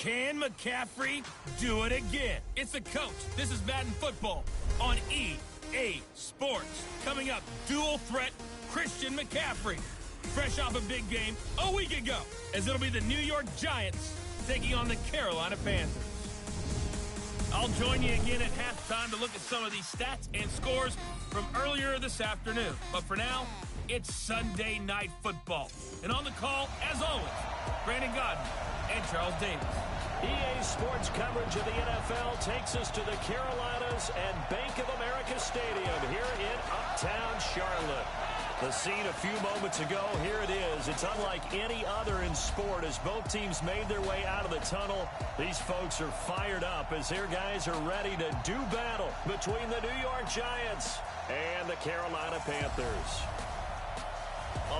Can McCaffrey do it again? It's the Coach. This is Madden Football on EA Sports. Coming up, dual threat Christian McCaffrey. Fresh off a big game a week ago, as it'll be the New York Giants taking on the Carolina Panthers. I'll join you again at halftime to look at some of these stats and scores from earlier this afternoon. But for now, it's Sunday Night Football. And on the call, as always, Brandon Godden and Charles Davis. EA Sports coverage of the NFL takes us to the Carolinas and Bank of America Stadium here in Uptown Charlotte. The scene a few moments ago, here it is. It's unlike any other in sport as both teams made their way out of the tunnel. These folks are fired up as their guys are ready to do battle between the New York Giants and the Carolina Panthers.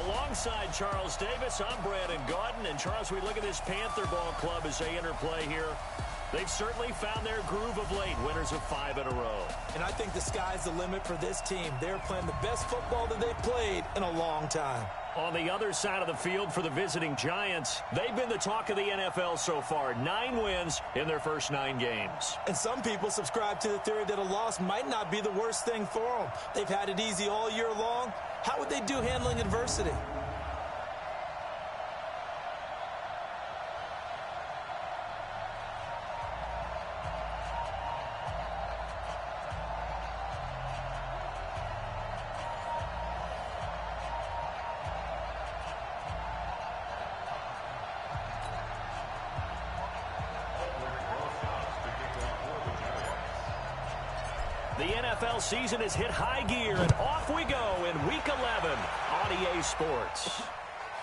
Alongside Charles Davis, I'm Brandon Godden. And Charles, we look at this Panther ball club as they interplay here. They've certainly found their groove of late, winners of 5 in a row. And I think the sky's the limit for this team. They're playing the best football that they've played in a long time. On the other side of the field for the visiting Giants, they've been the talk of the NFL so far. 9 wins in their first 9 games. And some people subscribe to the theory that a loss might not be the worst thing for them. They've had it easy all year long. How would they do handling adversity? The NFL season has hit high gear, and off we go in Week 11 on EA Sports.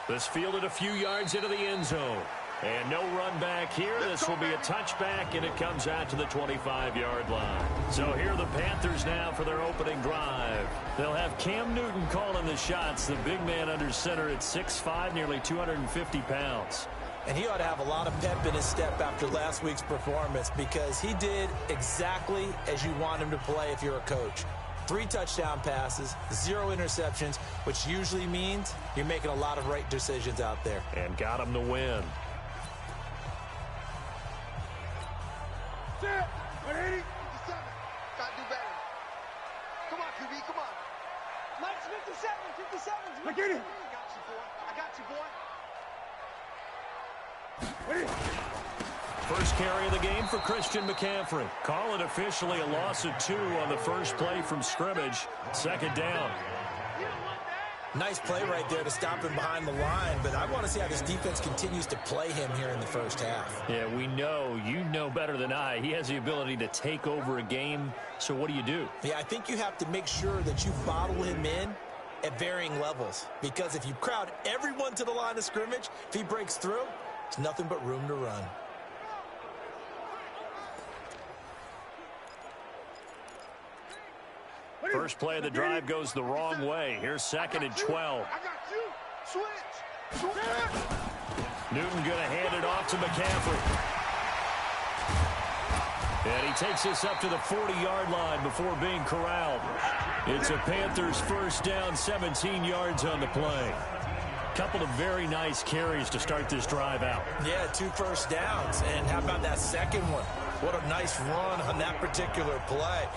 This fielded a few yards into the end zone. And no run back here. This will be a touchback, and it comes out to the 25-yard line. So here are the Panthers now for their opening drive. They'll have Cam Newton calling the shots, the big man under center at 6'5", nearly 250 pounds. And he ought to have a lot of pep in his step after last week's performance because he did exactly as you want him to play if you're a coach. 3 touchdown passes, 0 interceptions, which usually means you're making a lot of right decisions out there. And got him the win. Set. 180. 57. Gotta do better. Come on, QB, come on. Mike's 57. 57. Look at him. I got you, boy. I got you, boy. First carry of the game for Christian McCaffrey. Call it officially a loss of 2 on the first play from scrimmage. Second down. Nice play right there to stop him behind the line, but I want to see how this defense continues to play him here in the first half. Yeah, we know. You know better than I. He has the ability to take over a game, so what do? Yeah, I think you have to make sure that you bottle him in at varying levels, because if you crowd everyone to the line of scrimmage, if he breaks through, there's nothing but room to run. First play of the drive goes the wrong way. Here's 2nd and 12. I got you. Switch. Newton going to hand it off to McCaffrey. And he takes this up to the 40-yard line before being corralled. It's a Panthers first down, 17 yards on the play. Couple of very nice carries to start this drive out. Yeah, 2 first downs. And how about that second one? What a nice run on that particular play.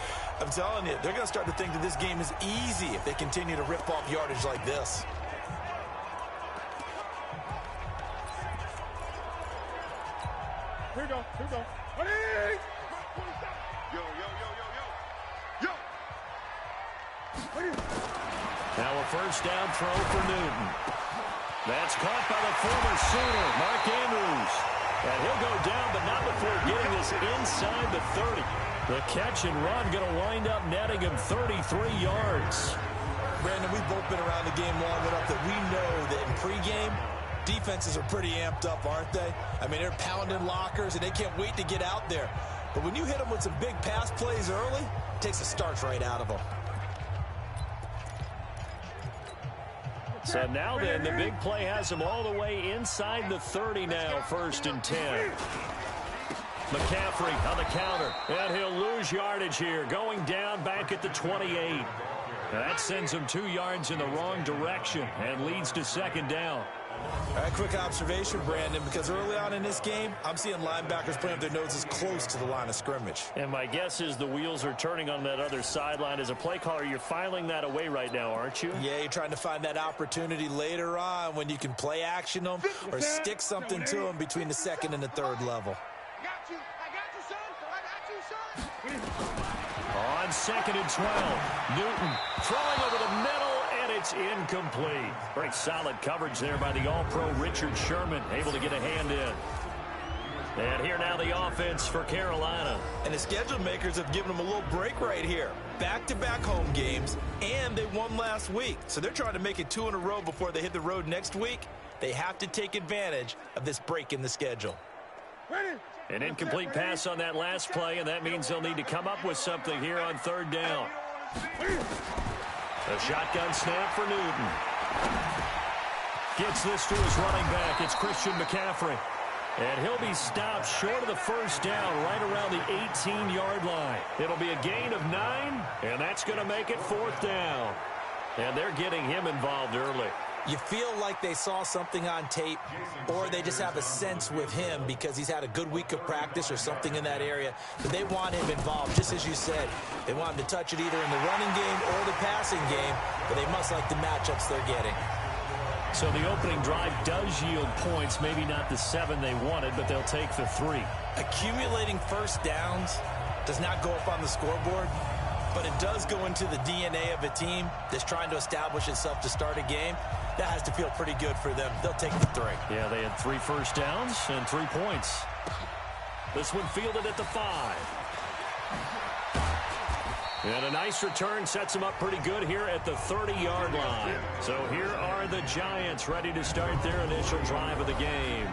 I'm telling you, they're going to start to think that this game is easy if they continue to rip off yardage like this. Here we go. Here we go. Ready? Yo. Now a first down throw for Newton. That's caught by the former Sooner, Mark Andrews. And he'll go down, but not before getting this inside the 30. The catch and run going to wind up netting him 33 yards. Brandon, we've both been around the game long enough that we know that in pregame, defenses are pretty amped up, aren't they? I mean, they're pounding lockers, and they can't wait to get out there. But when you hit them with some big pass plays early, it takes the starch right out of them. So now then, the big play has him all the way inside the 30 now, 1st and 10. McCaffrey on the counter, and he'll lose yardage here, going down back at the 28. That sends him 2 yards in the wrong direction and leads to 2nd down. All right, quick observation, Brandon, because early on in this game, I'm seeing linebackers playing with their noses close to the line of scrimmage. And my guess is the wheels are turning on that other sideline. As a play caller, you're filing that away right now, aren't you? Yeah, you're trying to find that opportunity later on when you can play action them or stick something to them between the second and the third level. I got you, son. I got you, son. On 2nd and 12, Newton throwing over the middle, and it's incomplete. Very solid coverage there by the All-Pro Richard Sherman, able to get a hand in. And here now the offense for Carolina. And the schedule makers have given them a little break right here. Back-to-back home games, and they won last week. So they're trying to make it 2 in a row before they hit the road next week. They have to take advantage of this break in the schedule. An incomplete pass on that last play, and that means they'll need to come up with something here on 3rd down. A shotgun snap for Newton. Gets this to his running back. It's Christian McCaffrey. And he'll be stopped short of the 1st down right around the 18-yard line. It'll be a gain of 9, and that's going to make it 4th down. And they're getting him involved early. You feel like they saw something on tape, or they just have a sense with him because he's had a good week of practice or something in that area. But they want him involved, just as you said. They want him to touch it either in the running game or the passing game, but they must like the matchups they're getting. So the opening drive does yield points, maybe not the 7 they wanted, but they'll take the 3. Accumulating 1st downs does not go up on the scoreboard, but it does go into the DNA of a team that's trying to establish itself to start a game. That has to feel pretty good for them. They'll take the 3. Yeah, they had 3 first downs and 3 points. This one fielded at the 5. And a nice return sets them up pretty good here at the 30-yard line. So here are the Giants ready to start their initial drive of the game.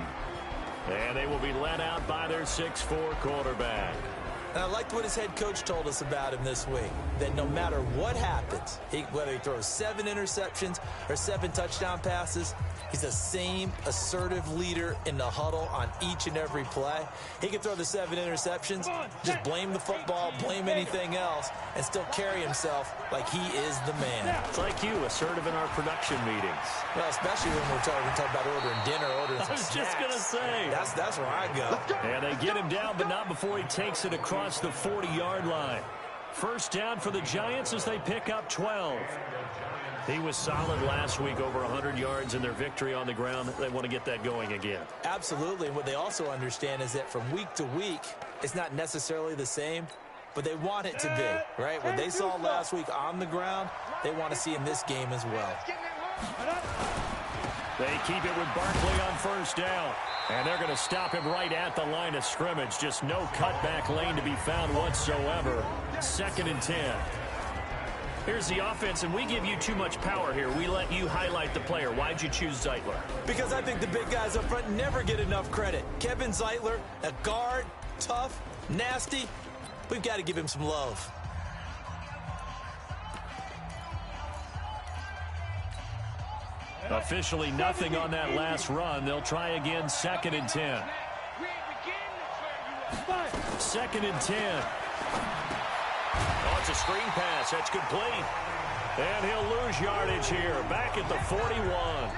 And they will be led out by their 6'4" quarterback. And I liked what his head coach told us about him this week, that no matter what happens, whether he throws 7 interceptions or 7 touchdown passes, he's the same assertive leader in the huddle on each and every play. He can throw the 7 interceptions, just blame the football, blame anything else, and still carry himself like he is the man. It's like you, assertive in our production meetings. Well, especially when we're talking about ordering dinner, ordering some snacks. I was just going to say. That's where I go. And they get him down, but not before he takes it across the 40-yard line. 1st down for the Giants as they pick up 12. He was solid last week, over 100 yards in their victory on the ground. They want to get that going again. Absolutely. And what they also understand is that from week to week, it's not necessarily the same, but they want it to be, right? What they saw last week on the ground, they want to see in this game as well. They keep it with Barkley on 1st down. And they're going to stop him right at the line of scrimmage. Just no cutback lane to be found whatsoever. 2nd and 10. Here's the offense, and we give you too much power here. We let you highlight the player. Why'd you choose Zeitler? Because I think the big guys up front never get enough credit. Kevin Zeitler, a guard, tough, nasty. We've got to give him some love. Officially nothing on that last run. They'll try again, 2nd and 10. 2nd and 10. Oh, it's a screen pass. That's complete. And he'll lose yardage here. Back at the 41.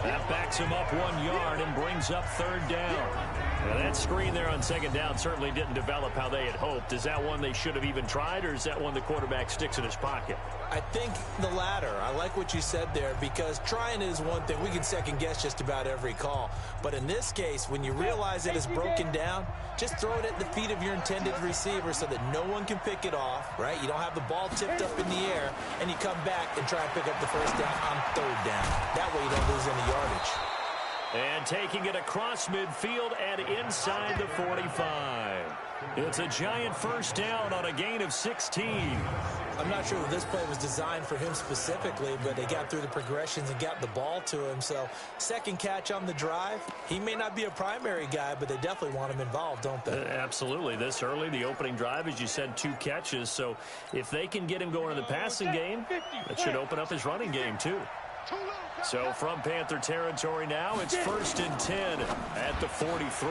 That backs him up 1 yard and brings up 3rd down. Now that screen there on 2nd down certainly didn't develop how they had hoped. Is that one they should have even tried, or is that one the quarterback sticks in his pocket? I think the latter. I like what you said there, because trying is one thing. We can second guess just about every call. But in this case, when you realize it is broken down, just throw it at the feet of your intended receiver so that no one can pick it off, right? You don't have the ball tipped up in the air, and you come back and try and pick up the 1st down on 3rd down. That way you don't lose any yardage. And taking it across midfield and inside the 45. It's a Giant 1st down on a gain of 16. I'm not sure that this play was designed for him specifically, but they got through the progressions and got the ball to him. So 2nd catch on the drive. He may not be a primary guy, but they definitely want him involved, don't they? Absolutely. This early, the opening drive, as you said, 2 catches. So if they can get him going in the passing game, that should open up his running game too. So from Panther territory now, it's 1st and 10 at the 43.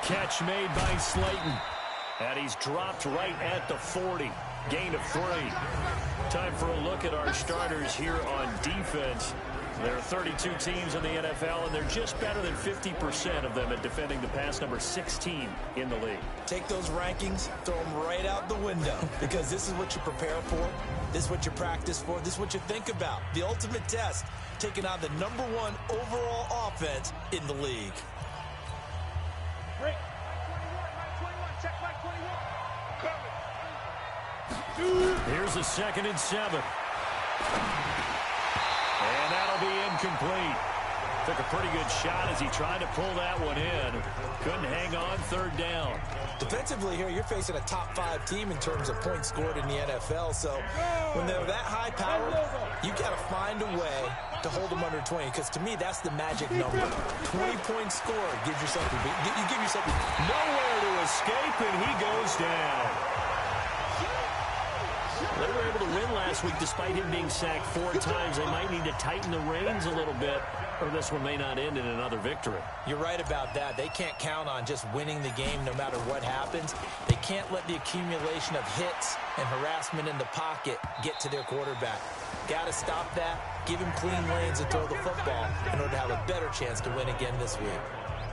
Catch made by Slayton. And he's dropped right at the 40. Gain of 3. Time for a look at our starters here on defense. There are 32 teams in the NFL, and they're just better than 50% of them at defending the pass, number 16 in the league. Take those rankings, throw them right out the window, because this is what you prepare for, this is what you practice for, this is what you think about. The ultimate test, taking on the #1 overall offense in the league. Break. 21, check back 21. Here's a 2nd and 7. And that'll be incomplete. Took a pretty good shot as he tried to pull that one in. Couldn't hang on, 3rd down. Defensively here, you're facing a top 5 team in terms of points scored in the NFL. So when they're that high powered, you got to find a way to hold them under 20. Because to me, that's the magic number. 20 points scored gives you something. You give yourself nowhere to escape, and he goes down. They were able to win last week despite him being sacked 4 times. They might need to tighten the reins a little bit, or this one may not end in another victory. You're right about that. They can't count on just winning the game no matter what happens. They can't let the accumulation of hits and harassment in the pocket get to their quarterback. Got to stop that, give him clean lanes and throw the football in order to have a better chance to win again this week.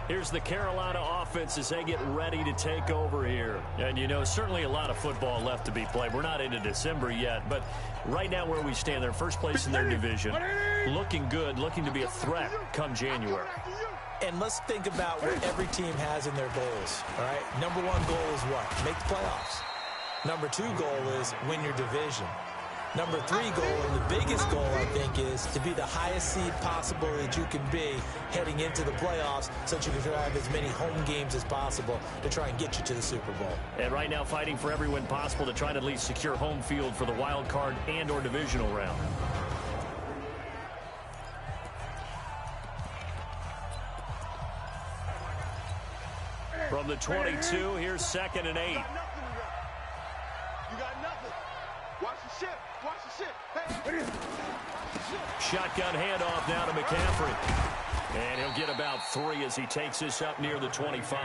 Here's the Carolina offense as they get ready to take over here. And, you know, certainly a lot of football left to be played. We're not into December yet, but right now where we stand, they're first place in their division. Looking good, looking to be a threat come January. And let's think about what every team has in their goals, all right? #1 goal is what? Make the playoffs. #2 goal is win your division. #3 goal, and the biggest goal, I think, is to be the highest seed possible that you can be heading into the playoffs so that you can have as many home games as possible to try and get you to the Super Bowl. And right now fighting for every win possible to try to at least secure home field for the wild card and or divisional round. From the 22, here's 2nd and 8. You got nothing. Watch the ship. Watch the ship. Hey. Shotgun handoff now to McCaffrey. And he'll get about 3 as he takes this up near the 25.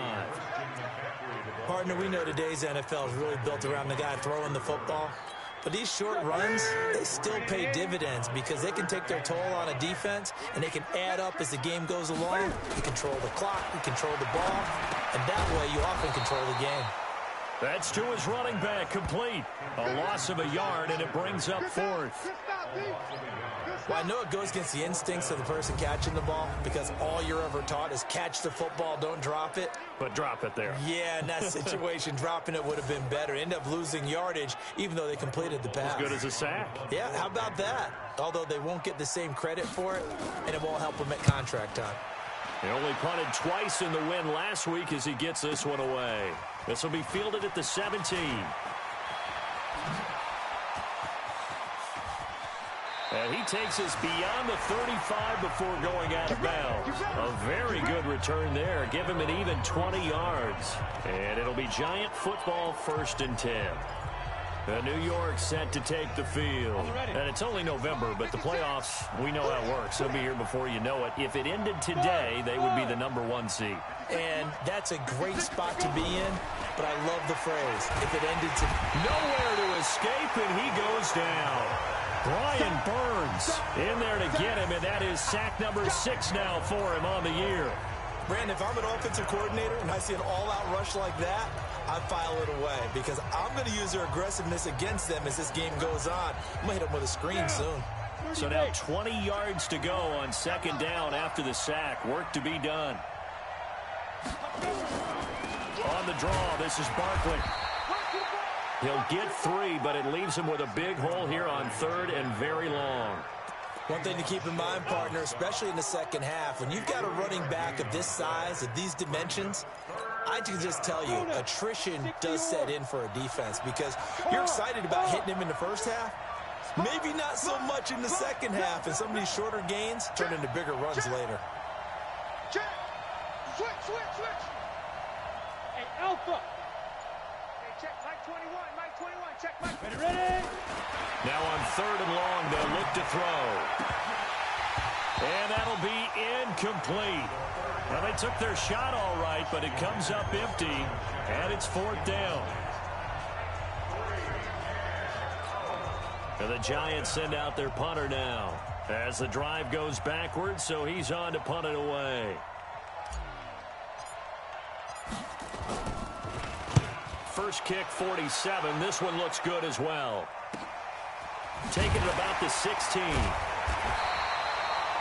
Partner, we know today's NFL is really built around the guy throwing the football. But these short runs, they still pay dividends because they can take their toll on a defense and they can add up as the game goes along. You control the clock, you control the ball, and that way you often control the game. That's to his running back, complete. A loss of a yard, and it brings up 4th. Well, I know it goes against the instincts of the person catching the ball because all you're ever taught is catch the football, don't drop it. But drop it there. Yeah, in that situation, dropping it would have been better. End up losing yardage, even though they completed the pass. As good as a sack. Yeah, how about that? Although they won't get the same credit for it, and it won't help them at contract time. He only punted twice in the win last week as he gets this one away. This will be fielded at the 17. And he takes us beyond the 35 before going out of bounds. A very good return there. Give him an even 20 yards. And it'll be Giant football, 1st and 10. New York set to take the field. And it's only November, but the playoffs, we know how it works. They'll be here before you know it. If it ended today, they would be the #1 seed. And that's a great spot to be in, but I love the phrase, if it ended today. Nowhere to escape, and he goes down. Brian Burns in there to get him, and that is sack number 6 now for him on the year. Brandon, if I'm an offensive coordinator and I see an all-out rush like that, I file it away because I'm going to use their aggressiveness against them as this game goes on. I'm going to hit them with a screen soon. So now 20 yards to go on 2nd down after the sack. Work to be done. On the draw, this is Barkley. He'll get 3, but it leaves him with a big hole here on 3rd and very long. One thing to keep in mind, partner, especially in the second half, when you've got a running back of this size, of these dimensions, I can just tell you, attrition does set in for a defense because you're excited about hitting him in the first half. Maybe not so much in the second half, and some of these shorter gains turn into bigger runs later. Check. Switch. Hey, Alpha. Hey, check. Mike 21. Check, Mike. Ready? Now on 3rd and long, they'll look to throw. And that'll be incomplete. Well, they took their shot all right, but it comes up empty, and it's 4th down. And the Giants send out their punter now. As the drive goes backwards, so he's on to punt it away. First kick, 47. This one looks good as well. Taking it about the 16.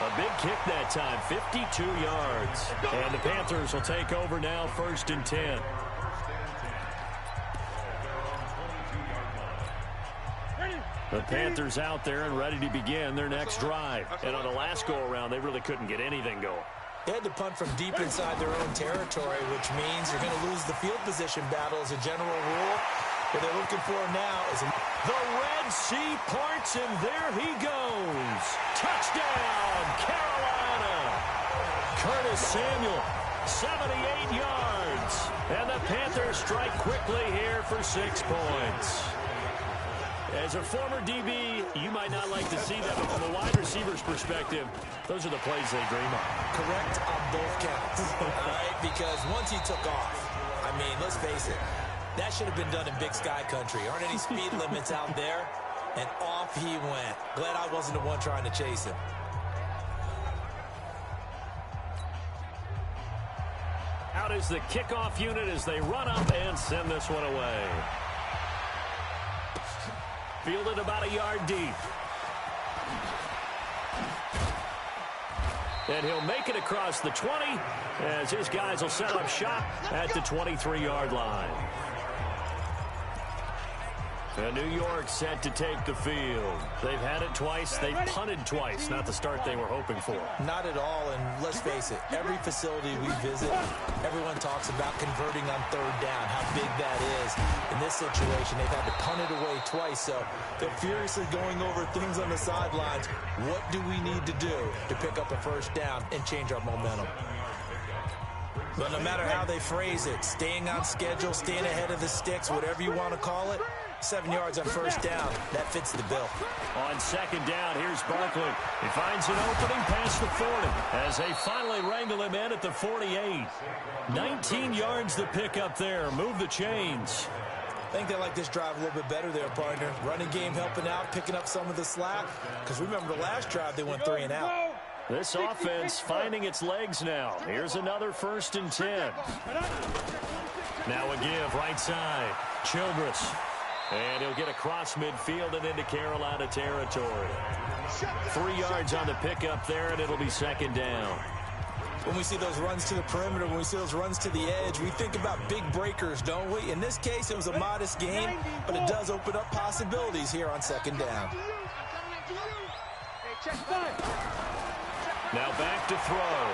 A big kick that time, 52 yards. And the Panthers will take over now, 1st and 10. The Panthers out there and ready to begin their next drive. And on the last go-around, they really couldn't get anything going. They had to punt from deep inside their own territory, which means you're going to lose the field position battle as a general rule. What they're looking for now is the Red Sea parts, and there he goes. Touchdown, Carolina. Curtis Samuel, 78 yards. And the Panthers strike quickly here for 6 points. As a former DB, you might not like to see that, but from a wide receiver's perspective, those are the plays they dream of. Correct on both counts, all right? Because once he took off, I mean, let's face it, that should have been done in Big Sky country. Aren't any speed limits out there? And off he went. Glad I wasn't the one trying to chase him. Out is the kickoff unit as they run up and send this one away. Fielded about a yard deep. And he'll make it across the 20 as his guys will set up shop at the 23-yard line. And New York set to take the field. They've had it twice. They've punted twice. Not the start they were hoping for. Not at all, and let's face it, every facility we visit, everyone talks about converting on 3rd down, how big that is. In this situation, they've had to punt it away twice, so they're furiously going over things on the sidelines. What do we need to do to pick up a 1st down and change our momentum? But no matter how they phrase it, staying on schedule, staying ahead of the sticks, whatever you want to call it, 7 yards on 1st down, that fits the bill. On 2nd down, here's Barkley. He finds an opening past the 40 as they finally wrangle him in at the 48. 19 yards to pick up there. Move the chains. I think they like this drive a little bit better there, partner. Running game helping out, picking up some of the slack. Because remember the last drive, they went 3 and out. This offense finding its legs now. Here's another 1st and 10. Now a give right side. Childress. And he'll get across midfield and into Carolina territory. 3 yards on the pickup there, and it'll be 2nd down. When we see those runs to the perimeter, when we see those runs to the edge, we think about big breakers, don't we? In this case, it was a modest gain, but it does open up possibilities here on 2nd down. Now back to throw.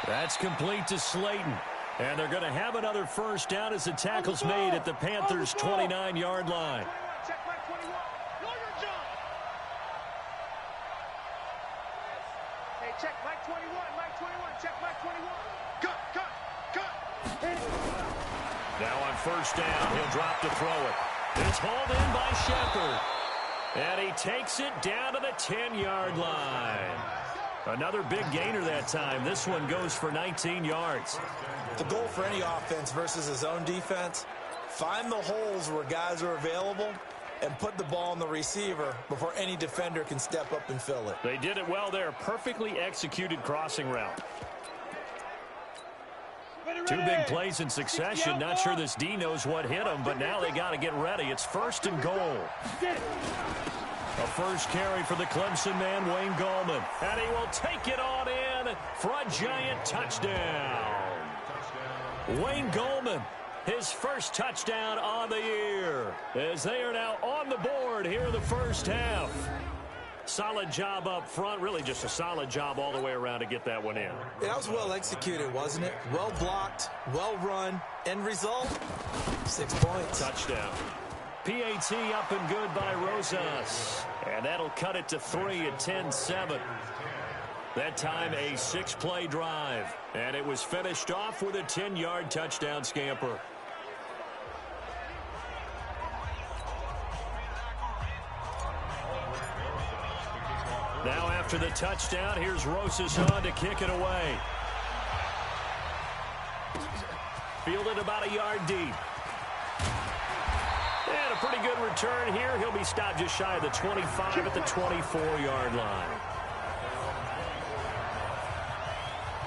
That's complete to Slayton. And they're going to have another 1st down as the tackle's made at the Panthers' 29-yard line. Check Mike 21. Hey, check Mike 21. Mike 21. Check Mike 21. Cut. Now on 1st down, he'll drop to throw it. It's hauled in by Shepard. And he takes it down to the 10-yard line. Another big gainer that time. This one goes for 19 yards. The goal for any offense versus his own defense, find the holes where guys are available and put the ball on the receiver before any defender can step up and fill it. They did it well there. Perfectly executed crossing route. 2 big plays in succession. Not sure this D knows what hit him, but now they got to get ready. It's 1st and goal. A first carry for the Clemson man, Wayne Gallman. And he will take it on in for a giant touchdown. Wayne Gallman, his first touchdown on the year, as they are now on the board here in the 1st half. Solid job up front, really just a solid job all the way around to get that one in. That was well executed, wasn't it? Well blocked, well run, end result, 6 points. Touchdown. PAT up and good by Rosas. And that'll cut it to 3 at 10-7. That time a 6-play drive. And it was finished off with a 10-yard touchdown scamper. Now after the touchdown, here's Rosas on to kick it away. Fielded about a yard deep. And a pretty good return here. He'll be stopped just shy of the 25 at the 24-yard line.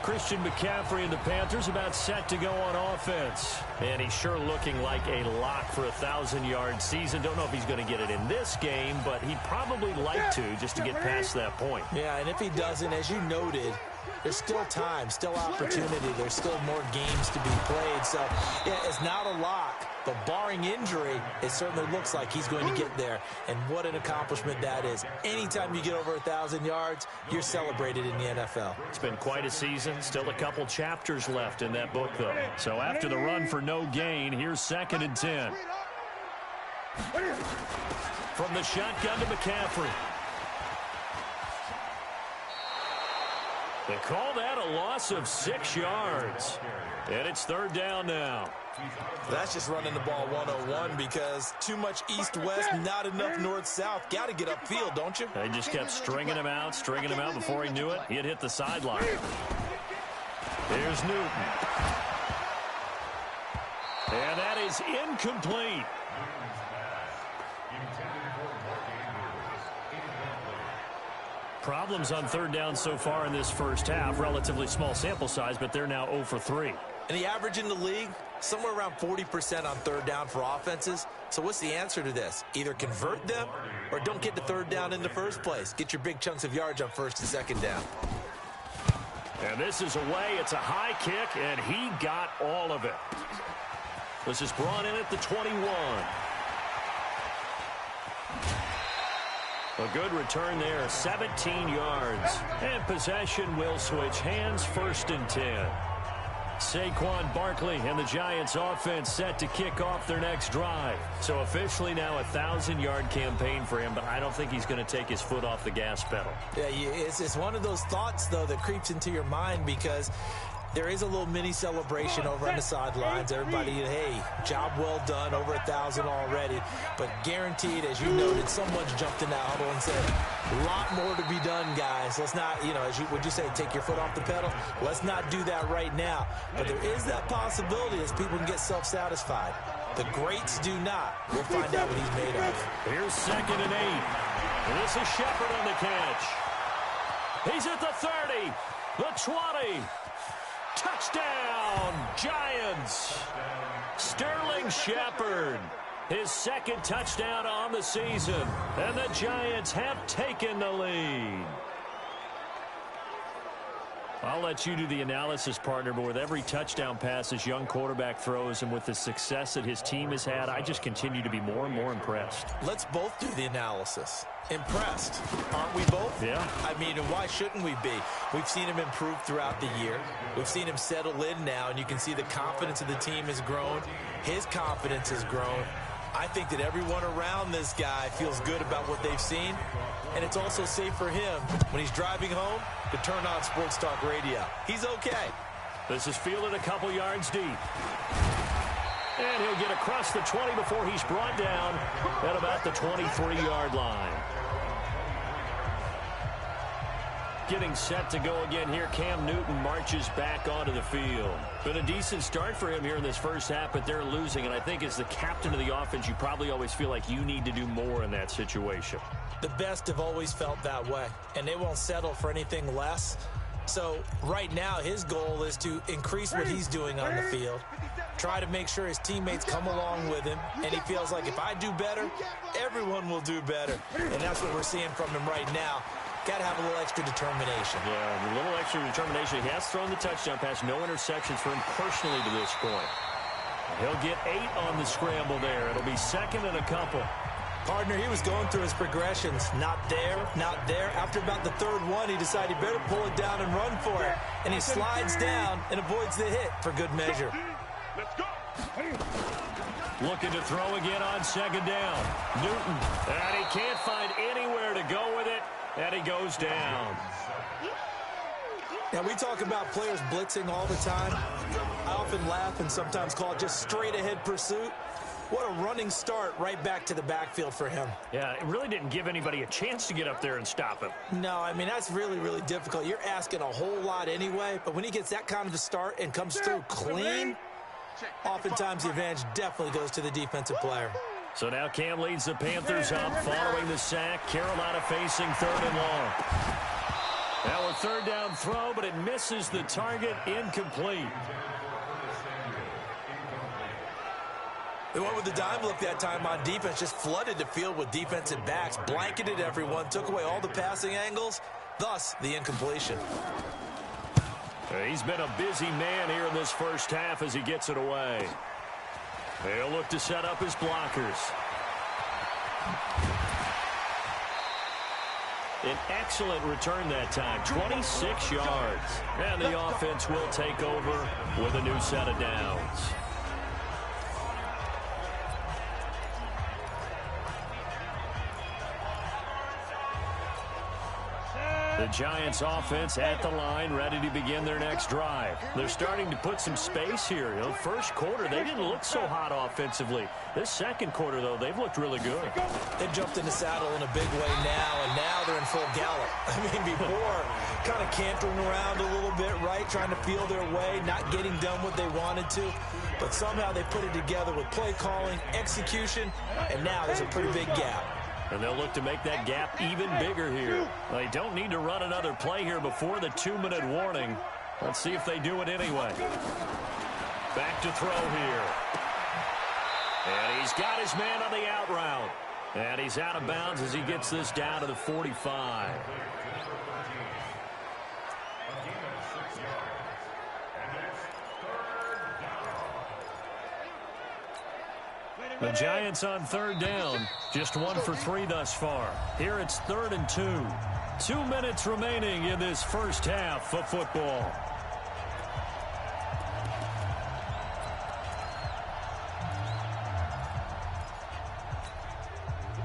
Christian McCaffrey and the Panthers about set to go on offense. And he's sure looking like a lock for a 1,000-yard season. Don't know if he's going to get it in this game, but he'd probably like to just to get past that point. Yeah, and if he doesn't, as you noted, there's still time, still opportunity. There's still more games to be played. So, yeah, it's not a lock. But barring injury, it certainly looks like he's going to get there. And what an accomplishment that is. Anytime you get over 1,000 yards, you're celebrated in the NFL. It's been quite a season. Still a couple chapters left in that book, though. So after the run for no gain, here's 2nd and 10. From the shotgun to McCaffrey. They call that a loss of 6 yards. And it's 3rd down now. That's just running the ball 101 because too much east-west, not enough north-south. Got to get upfield, don't you? They just kept stringing him out before he knew it. He had hit the sideline. Here's Newton. And that is incomplete. Problems on 3rd down so far in this first half. Relatively small sample size, but they're now 0 for 3. And the average in the league, somewhere around 40% on 3rd down for offenses. So what's the answer to this? Either convert them or don't get to 3rd down in the first place. Get your big chunks of yards on 1st and 2nd down. And this is away. It's a high kick, and he got all of it. This is brought in at the 21. A good return there, 17 yards. And possession will switch hands, 1st and 10. Saquon Barkley and the Giants offense set to kick off their next drive. So officially now a 1,000-yard campaign for him, but I don't think he's going to take his foot off the gas pedal. Yeah, it's one of those thoughts, though, that creeps into your mind because there is a little mini celebration over on the sidelines. Everybody, hey, job well done, over 1,000 already. But guaranteed, as you noted, someone's jumped in that huddle and said, a lot more to be done, guys. Let's not, would you say, take your foot off the pedal? Let's not do that right now. But there is that possibility as people can get self-satisfied. The greats do not. We'll find out what he's made of. Here's 2nd and 8. And this is Shepard on the catch. He's at the 30, the 20. Touchdown, Giants. Sterling Shepard, his 2nd touchdown on the season. And the Giants have taken the lead. I'll let you do the analysis, partner, but with every touchdown pass this young quarterback throws and with the success that his team has had, I just continue to be more and more impressed. Let's both do the analysis. Impressed, aren't we both? Yeah. I mean, and why shouldn't we be? We've seen him improve throughout the year. We've seen him settle in now, and you can see the confidence of the team has grown. His confidence has grown. I think that everyone around this guy feels good about what they've seen, and it's also safe for him when he's driving home to turn on Sports Talk Radio. He's okay. This is fielded a couple yards deep. And he'll get across the 20 before he's brought down at about the 23-yard line. Getting set to go again here, Cam Newton marches back onto the field. Been a decent start for him here in this first half, but they're losing. And I think as the captain of the offense, you probably always feel like you need to do more in that situation. The best have always felt that way, and they won't settle for anything less. So right now, his goal is to increase what he's doing on the field, try to make sure his teammates come along with him, and he feels like if I do better, everyone will do better. And that's what we're seeing from him right now. Got to have a little extra determination. Yeah, a little extra determination. He has thrown the touchdown pass, no interceptions for him personally to this point. He'll get 8 on the scramble there. It'll be 2nd and a couple. Partner, he was going through his progressions. Not there, not there. After about the 3rd one, he decided he better pull it down and run for it. And he slides down and avoids the hit for good measure. Let's go. Looking to throw again on 2nd down. Newton, and he can't find anywhere to go with it, and he goes down. Now, we talk about players blitzing all the time. I often laugh and sometimes call it just straight-ahead pursuit. What a running start right back to the backfield for him. Yeah, it really didn't give anybody a chance to get up there and stop him. No, I mean, that's really, really difficult. You're asking a whole lot anyway, but when he gets that kind of a start and comes through clean, oftentimes the advantage definitely goes to the defensive player. So now Cam leads the Panthers up following the sack. Carolina facing 3rd and long. Now a 3rd down throw, but it misses the target. Incomplete. They went with the dime look that time on defense, just flooded the field with defensive backs, blanketed everyone, took away all the passing angles, thus the incompletion. He's been a busy man here in this first half as he gets it away. They'll look to set up his blockers. An excellent return that time, 26 yards. And the offense will take over with a new set of downs. The Giants offense at the line, ready to begin their next drive. They're starting to put some space here. You know, first quarter, they didn't look so hot offensively. This second quarter, though, they've looked really good. They've jumped in the saddle in a big way now, and now they're in full gallop. I mean, before, kind of cantering around a little bit, right, trying to feel their way, not getting done what they wanted to. But somehow they put it together with play calling, execution, and now there's a pretty big gap. And they'll look to make that gap even bigger here. They don't need to run another play here before the 2-minute warning. Let's see if they do it anyway. Back to throw here. And he's got his man on the out route. And he's out of bounds as he gets this down to the 45. The Giants on 3rd down, just 1 for 3 thus far. Here it's 3rd and 2. 2 minutes remaining in this first half of football.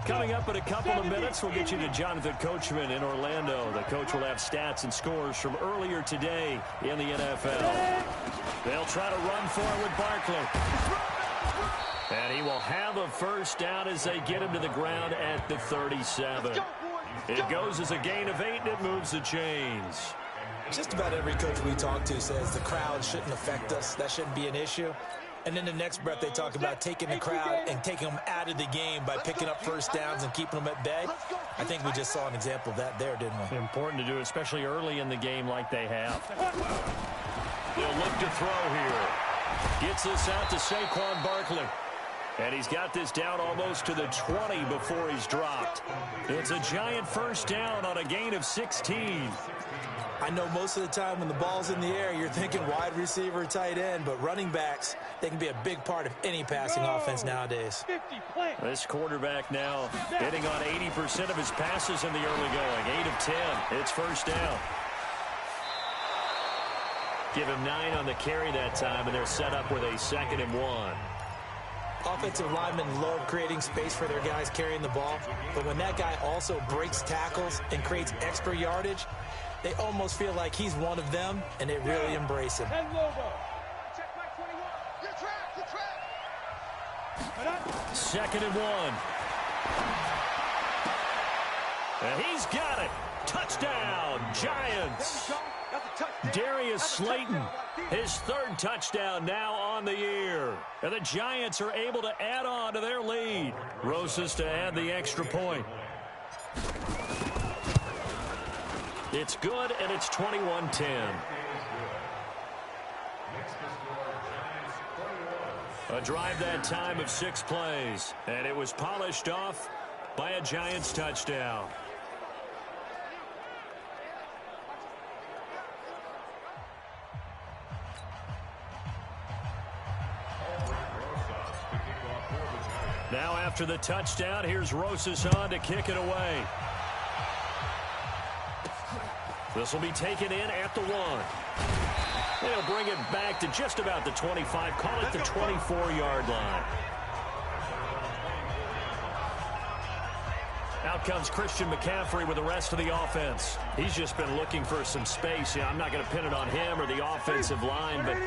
Coming up in a couple of minutes, we'll get you to Jonathan Coachman in Orlando. The coach will have stats and scores from earlier today in the NFL. They'll try to run for it with Barkley. And he will have a first down as they get him to the ground at the 37. It goes as a gain of 8, and it moves the chains. Just about every coach we talk to says the crowd shouldn't affect us. That shouldn't be an issue. And in the next breath, they talk about taking the crowd and taking them out of the game by picking up first downs and keeping them at bay. I think we just saw an example of that there, didn't we? Important to do, especially early in the game like they have. They'll look to throw here. Gets this out to Saquon Barkley. And he's got this down almost to the 20 before he's dropped. It's a Giant first down on a gain of 16. I know most of the time when the ball's in the air, you're thinking wide receiver, tight end, but running backs, they can be a big part of any passing offense nowadays. This quarterback now hitting on 80% of his passes in the early going. 8 of 10. It's first down. Give him 9 on the carry that time, and they're set up with a 2nd and 1. Offensive linemen love creating space for their guys carrying the ball, but when that guy also breaks tackles and creates extra yardage, they almost feel like he's one of them, and they really embrace him. Second and 1. And he's got it. Touchdown, Giants. Darius Slayton, his 3rd touchdown now on the year. And the Giants are able to add on to their lead. Rosas to add the extra point. It's good, and it's 21-10. A drive that time of 6 plays, and it was polished off by a Giants touchdown. Now after the touchdown, here's Rosas on to kick it away. This will be taken in at the 1. They'll bring it back to just about the 25. Call it the 24-yard line. Out comes Christian McCaffrey with the rest of the offense. He's just been looking for some space. Yeah, I'm not going to pin it on him or the offensive line, but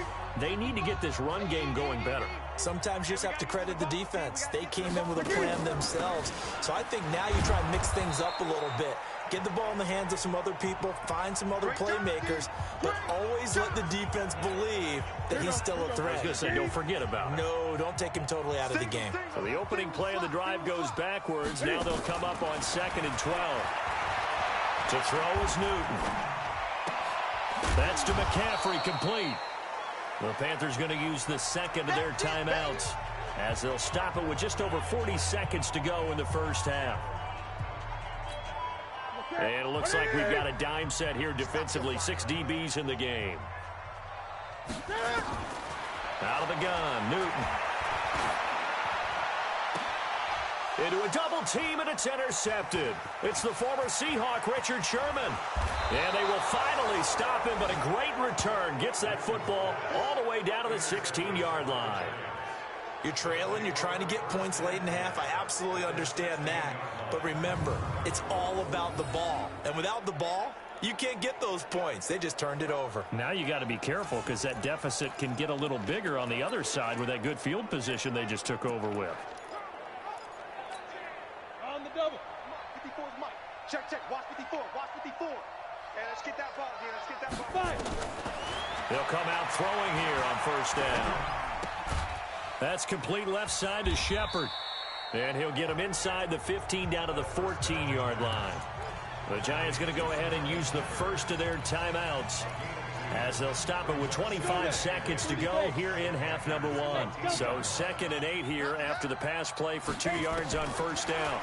they need to get this run game going better. Sometimes you just have to credit the defense. They came in with a plan themselves. So I think now you try and mix things up a little bit. Get the ball in the hands of some other people, find some other playmakers, but always let the defense believe that he's still a threat. I was going to say, don't forget about it. No, don't take him totally out of the game. So the opening play of the drive goes backwards. Now they'll come up on 2nd and 12. To throw is Newton. That's to McCaffrey, complete. The Panthers going to use the second of their timeouts as they'll stop it with just over 40 seconds to go in the first half. And it looks like we've got a dime set here defensively. 6 DBs in the game. Out of the gun, Newton. Into a double team, and it's intercepted. It's the former Seahawk, Richard Sherman. And they will finally stop him, but a great return. Gets that football all the way down to the 16-yard line. You're trailing, you're trying to get points late in half. I absolutely understand that. But remember, it's all about the ball. And without the ball, you can't get those points. They just turned it over. Now you got to be careful because that deficit can get a little bigger on the other side with that good field position they just took over with. On the double. 54's Mike. Check, check. Watch 54. Watch 54. And let's get that ball here. Let's get that ball. They'll come out throwing here on first down. That's complete left side to Shepard. And he'll get him inside the 15 down to the 14-yard line. The Giants going to go ahead and use the first of their timeouts as they'll stop it with 25 seconds to go here in half number 1. So 2nd and 8 here after the pass play for 2 yards on first down.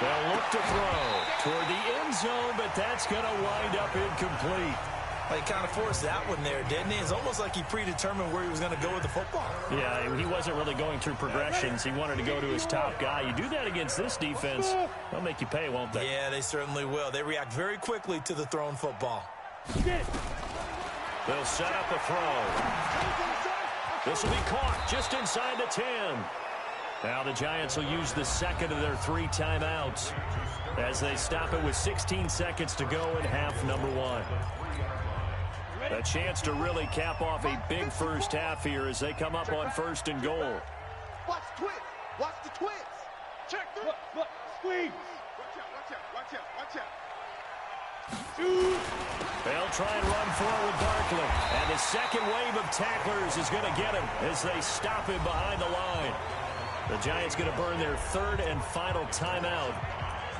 They'll look to throw toward the end zone, but that's going to wind up incomplete. Well, he kind of forced that one there, didn't he? It's almost like he predetermined where he was going to go with the football. Yeah, he wasn't really going through progressions. He wanted to go to his top guy. You do that against this defense, they'll make you pay, won't they? Yeah, they certainly will. They react very quickly to the thrown football. They'll set up a throw. This will be caught just inside the 10. Now the Giants will use the second of their 3 timeouts as they stop it with 16 seconds to go in half number 1. A chance to really cap off a big first half here as they come up on 1st and goal. Watch the twins. Watch the twins. Check them. Look, squeeze. Watch out. They'll try and run forward Barkley. And the second wave of tacklers is going to get him as they stop him behind the line. The Giants going to burn their 3rd and final timeout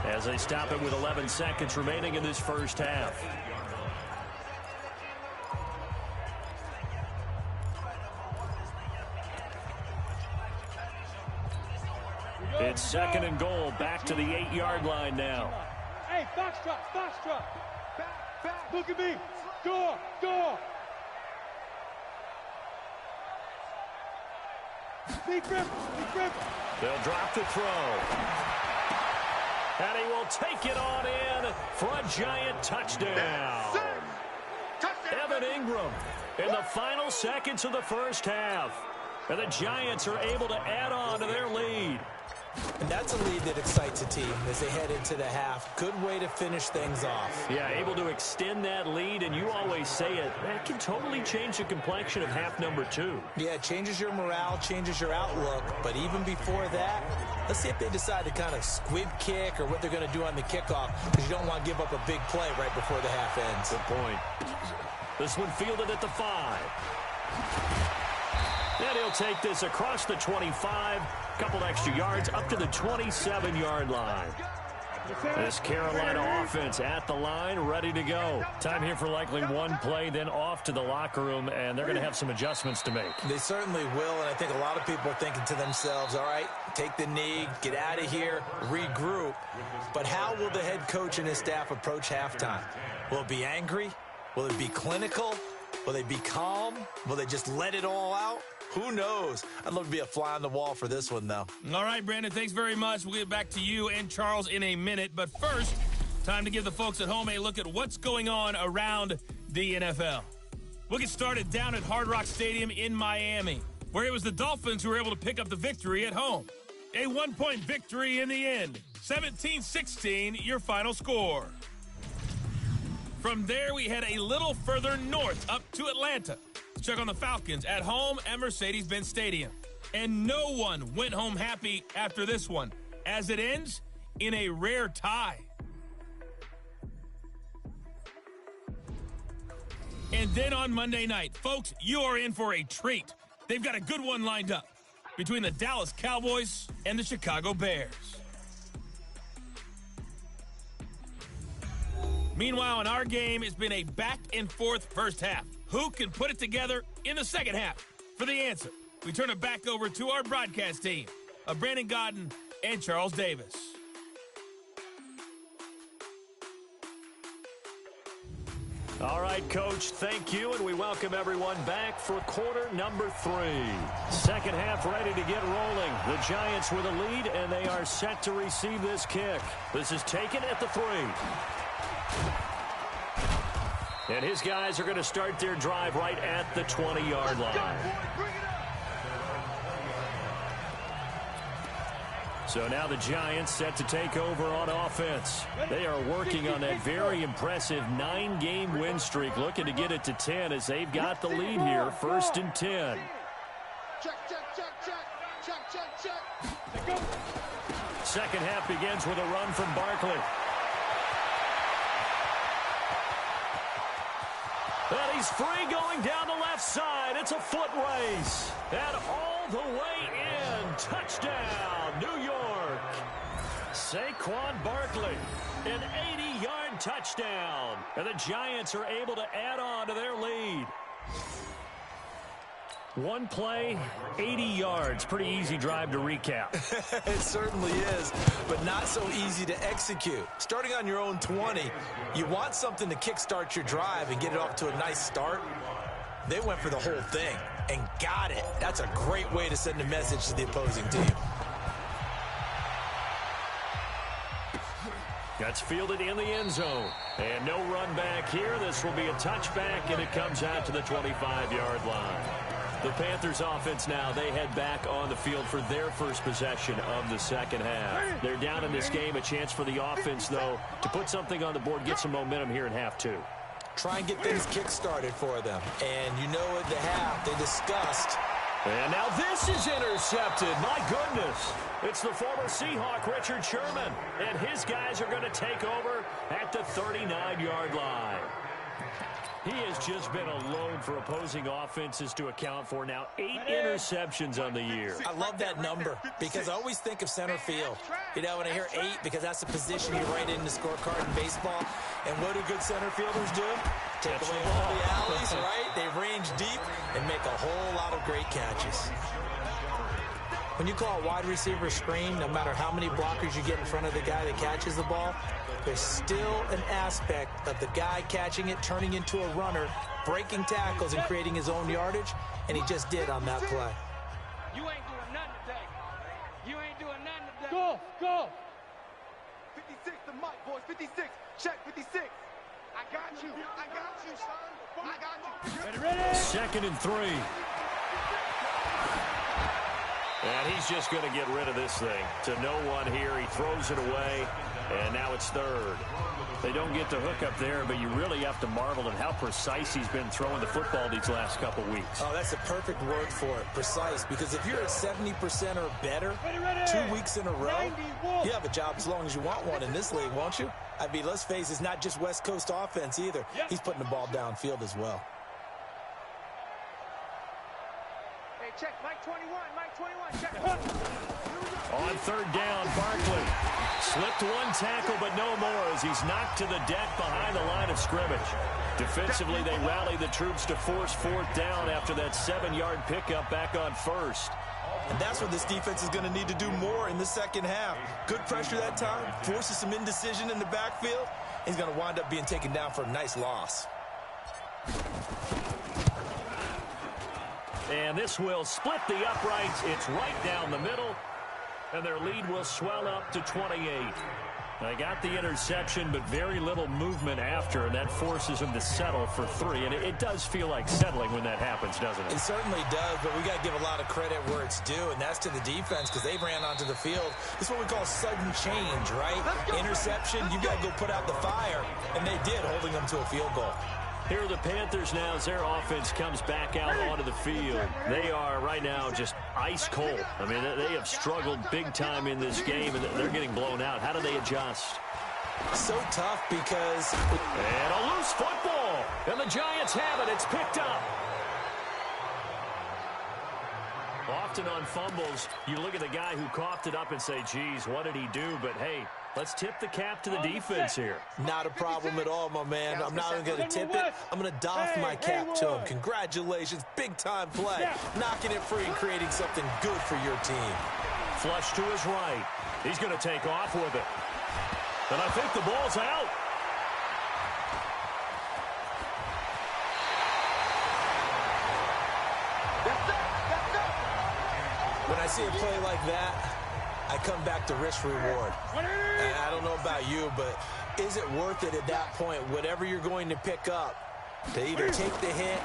as they stop it with 11 seconds remaining in this first half. It's 2nd and goal, back to the 8-yard line now. Hey, foxtrot. Back. Look at me. Door. Big grip. They'll drop the throw. And he will take it on in for a Giant touchdown. Evan Ingram in the final seconds of the first half. And the Giants are able to add on to their lead. And that's a lead that excites a team as they head into the half. Good way to finish things off. Yeah, able to extend that lead, and you always say it, that can totally change the complexion of half number 2. Yeah, it changes your morale, changes your outlook. But even before that, let's see if they decide to kind of squib kick or what they're going to do on the kickoff, because you don't want to give up a big play right before the half ends. Good point. This one fielded at the 5. And he'll take this across the 25, couple extra yards up to the 27-yard line. This Carolina offense at the line, ready to go. Time here for likely one play, then off to the locker room, and they're going to have some adjustments to make. They certainly will, and I think a lot of people are thinking to themselves, all right, take the knee, get out of here, regroup. But how will the head coach and his staff approach halftime? Will it be angry? Will it be clinical? Will they be calm? Will they just let it all out? Who knows? I'd love to be a fly on the wall for this one, though. All right, Brandon, thanks very much. We'll get back to you and Charles in a minute. But first, time to give the folks at home a look at what's going on around the NFL. We'll get started down at Hard Rock Stadium in Miami, where it was the Dolphins who were able to pick up the victory at home. A one-point victory in the end. 17-16, your final score. From there, we head a little further north up to Atlanta, Check on the Falcons at home at Mercedes-Benz Stadium. And no one went home happy after this one, as it ends in a rare tie. And then on Monday night, folks, you are in for a treat. They've got a good one lined up between the Dallas Cowboys and the Chicago Bears. Meanwhile, in our game, it's been a back-and-forth first half. Who can put it together in the second half? For the answer, we turn it back over to our broadcast team of Brandon Godden and Charles Davis. All right, Coach, thank you, and we welcome everyone back for quarter number 3. Second half ready to get rolling. The Giants with a lead, and they are set to receive this kick. This is taken at the 3. And his guys are going to start their drive right at the 20-yard line. So now the Giants set to take over on offense. They are working on that very impressive 9-game win streak, looking to get it to 10 as they've got the lead here, 1st and 10. Second half begins with a run from Barkley. And he's free going down the left side. It's a foot race. And all the way in. Touchdown, New York. Saquon Barkley, an 80-yard touchdown. And the Giants are able to add on to their lead. One play, 80 yards. Pretty easy drive to recap. It certainly is, but not so easy to execute. Starting on your own 20, you want something to kickstart your drive and get it off to a nice start. They went for the whole thing and got it. That's a great way to send a message to the opposing team. That's fielded in the end zone. And no run back here. This will be a touchback, and it comes out to the 25-yard line. The Panthers offense now, they head back on the field for their first possession of the second half. They're down in this game. A chance for the offense, though, to put something on the board, get some momentum here in half 2. Try and get things kick-started for them. And you know at the half, they discussed. And now this is intercepted. My goodness. It's the former Seahawk, Richard Sherman. And his guys are going to take over at the 39-yard line. He has just been a load for opposing offenses to account for. Now 8 interceptions on the year. I love that number because I always think of center field. You know, when I hear 8, because that's the position you write in the scorecard in baseball. And what do good center fielders do? Take away all the alleys, right? They range deep and make a whole lot of great catches. When you call a wide receiver screen, no matter how many blockers you get in front of the guy that catches the ball, there's still an aspect of the guy catching it, turning into a runner, breaking tackles, and creating his own yardage, and he just did on that play. You ain't doing nothing today. You ain't doing nothing today. Go! 56 to Mike, boys. 56. Check 56. I got you, son. I got you. Ready. 2nd and 3. And he's just going to get rid of this thing. To no one here. He throws it away. And now it's 3rd. They don't get the hook up there, but you really have to marvel at how precise he's been throwing the football these last couple weeks. Oh, that's a perfect word for it, precise, because if you're at 70% or better 2 weeks in a row, you have a job as long as you want one in this league, won't you? I mean, let's face it, it's not just West Coast offense either. He's putting the ball downfield as well. Hey, check, Mike 21, check. On 3rd down, Barkley slipped one tackle, but no more as he's knocked to the deck behind the line of scrimmage. Defensively, they rally the troops to force 4th down after that 7-yard pickup back on 1st. And that's what this defense is going to need to do more in the second half. Good pressure that time, forces some indecision in the backfield. He's going to wind up being taken down for a nice loss. And this will split the uprights. It's right down the middle. And their lead will swell up to 28. They got the interception, but very little movement after, and that forces them to settle for 3. And it does feel like settling when that happens, doesn't it? It certainly does, but we got to give a lot of credit where it's due, and that's to the defense because they ran onto the field. This is what we call sudden change, right? Interception, you got to go put out the fire, and they did, holding them to a field goal. Here are the Panthers now as their offense comes back out onto the field. They are right now just ice cold. I mean, they have struggled big time in this game, and they're getting blown out. How do they adjust? So tough because... And a loose football. And the Giants have it. It's picked up. Often on fumbles, you look at the guy who coughed it up and say, geez, what did he do? But, hey, let's tip the cap to the defense here. Not a problem at all, my man. I'm not even going to tip it. I'm going to doff my cap to him. Congratulations. Big-time play. Knocking it free and creating something good for your team. Flush to his right. He's going to take off with it. And I think the ball's out. When I see a play like that, I come back to risk reward. And I don't know about you, but is it worth it at that point, whatever you're going to pick up, to either take the hit,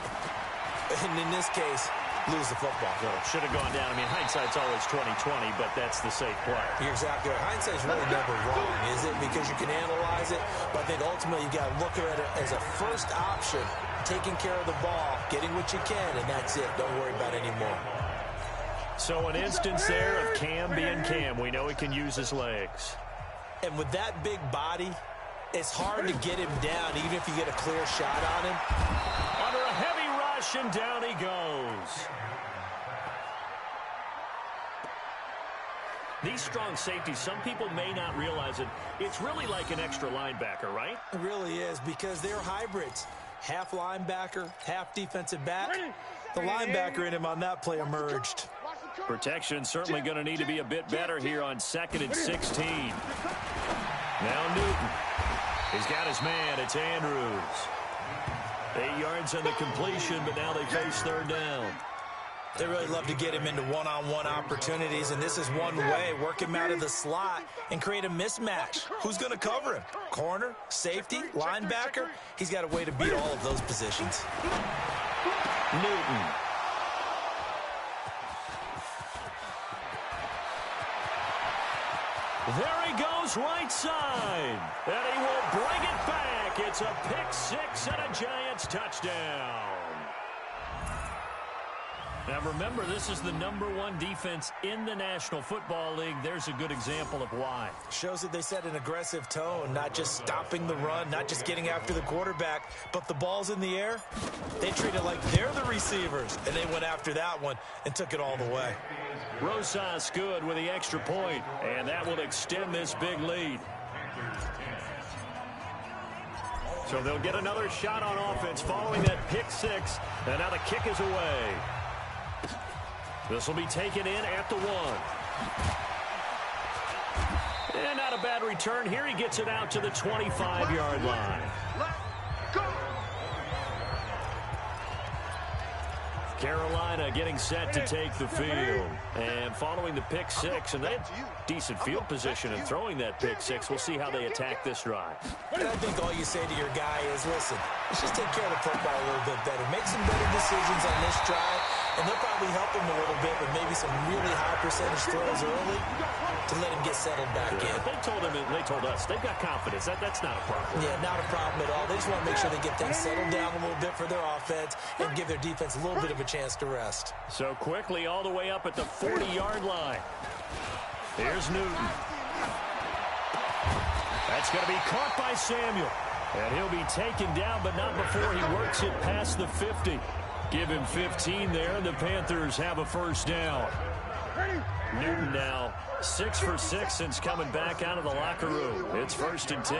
and in this case, lose the football? So should have gone down. I mean, hindsight's always 20/20, but that's the safe play. You're exactly right. Hindsight's really never wrong, is it? Because you can analyze it, but I think ultimately you got to look at it as a first option, taking care of the ball, getting what you can, and that's it. Don't worry about it anymore. So an instance there of Cam being Cam. We know he can use his legs. And with that big body, it's hard to get him down, even if you get a clear shot on him. Under a heavy rush, and down he goes. These strong safeties, some people may not realize it. It's really like an extra linebacker, right? It really is, because they're hybrids. Half linebacker, half defensive back. The linebacker in him on that play emerged. Protection certainly going to need to be a bit better here on 2nd and 16. Now Newton. He's got his man. It's Andrews. 8 yards on the completion, but now they face 3rd down. They really love to get him into one-on-one opportunities, and this is one way. Work him out of the slot and create a mismatch. Who's going to cover him? Corner, safety, linebacker? He's got a way to beat all of those positions. Newton. There he goes, right side. And he will bring it back. It's a pick-6 and a Giants touchdown. Now remember, this is the #1 defense in the National Football League. There's a good example of why. Shows that they set an aggressive tone, not just stopping the run, not just getting after the quarterback, but the ball's in the air. They treat it like they're the receivers, and they went after that one and took it all the way. Rosas good with the extra point, and that will extend this big lead. So they'll get another shot on offense following that pick-6, and now the kick is away. This will be taken in at the 1. And not a bad return here. He gets it out to the 25-yard line. Carolina getting set to take the field. And following the pick-6, and they have decent field position in throwing that pick-6. We'll see how they attack this drive. And I think all you say to your guy is, listen, let's just take care of the football a little bit better. Make some better decisions on this drive, and they'll probably help him a little bit with maybe some really high percentage throws early to let him get settled back in. They told us, they've got confidence. That's not a problem. Yeah, not a problem at all. They just want to make sure they get things settled down a little bit for their offense and give their defense a little bit of a chance to rest. So quickly all the way up at the 40-yard line. Here's Newton. That's going to be caught by Samuel. And he'll be taken down, but not before he works it past the 50. Give him 15 there, and the Panthers have a first down. Newton now 6 for 6 since coming back out of the locker room. It's 1st and 10.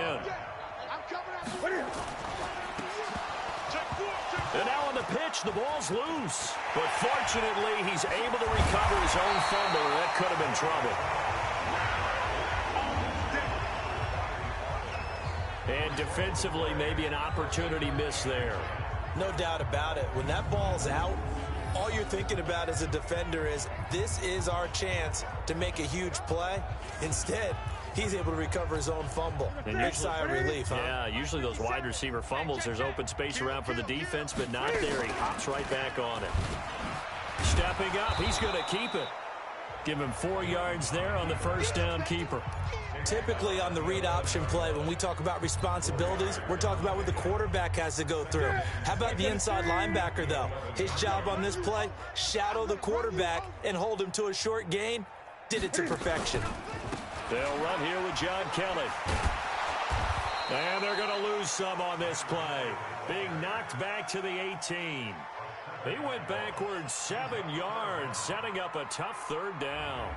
And now on the pitch, the ball's loose. But fortunately, he's able to recover his own fumble, and that could have been trouble. And defensively, maybe an opportunity missed there. No doubt about it. When that ball's out, all you're thinking about as a defender is, this is our chance to make a huge play. Instead, he's able to recover his own fumble. Big sigh of relief, huh? Yeah, usually those wide receiver fumbles, there's open space around for the defense, but not there. He hops right back on it. Stepping up, he's going to keep it. Give him 4 yards there on the first down keeper. Typically on the read option play, when we talk about responsibilities, we're talking about what the quarterback has to go through. How about the inside linebacker, though? His job on this play, shadow the quarterback and hold him to a short gain. Did it to perfection. They'll run here with John Kelly. And they're going to lose some on this play. Being knocked back to the 18. He went backwards 7 yards, setting up a tough third down.